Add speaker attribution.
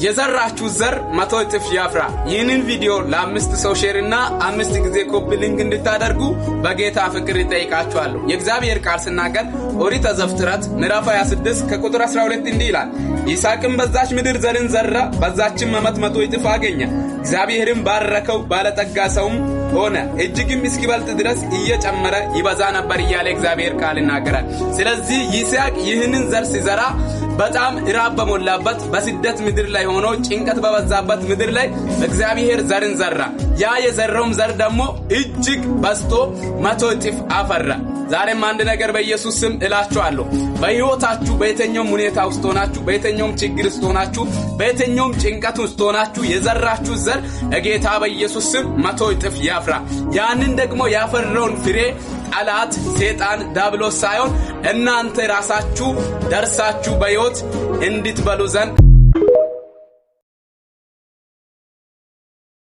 Speaker 1: የዘራችሁ ዘር 100 እጥፍ ያፍራ። ይህንን ቪዲዮ ለ5 ሰው ሼርና 5 ጊዜ ኮፒ ሊንክ እንድታደርጉ በጌታ ፍቅር ይጠይቃችኋለሁ። የእግዚአብሔር ቃል ሲናገር ኦሪት ዘፍጥረት ምዕራፍ 26 ከቁጥር 12 እንዲህ ይላል፣ ይስሐቅም በዛች ምድር ዘርን ዘራ፣ በዛችም 100 እጥፍ አገኘ። እግዚአብሔርም ባረከው፣ ባለጠጋ ሰውም ሆነ፣ እጅግም እስኪበልጥ ድረስ እየጨመረ ይበዛ ነበር እያለ እግዚአብሔር ቃል ይናገራል። ስለዚህ ይስሐቅ ይህንን ዘር ሲዘራ በጣም ራብ በሞላበት በስደት ምድር ላይ ሆኖ ጭንቀት በበዛበት ምድር ላይ እግዚአብሔር ዘርን ዘራ። ያ የዘራውም ዘር ደግሞ እጅግ በዝቶ 100 እጥፍ አፈራ። ዛሬም አንድ ነገር በኢየሱስ ስም እላችኋለሁ፣ በሕይወታችሁ በየትኛውም ሁኔታ ውስጥ ሆናችሁ፣ በየትኛውም ችግር ውስጥ ሆናችሁ፣ በየትኛውም ጭንቀት ውስጥ ሆናችሁ የዘራችሁ ዘር ጌታ በኢየሱስ ስም 100 እጥፍ ያፍራ። ያንን ደግሞ ያፈራውን ፍሬ ጠላት ሰይጣን ዲያብሎስ ሳይሆን እናንተ ራሳችሁ ደርሳችሁ በሕይወት እንድትበሉ ዘንድ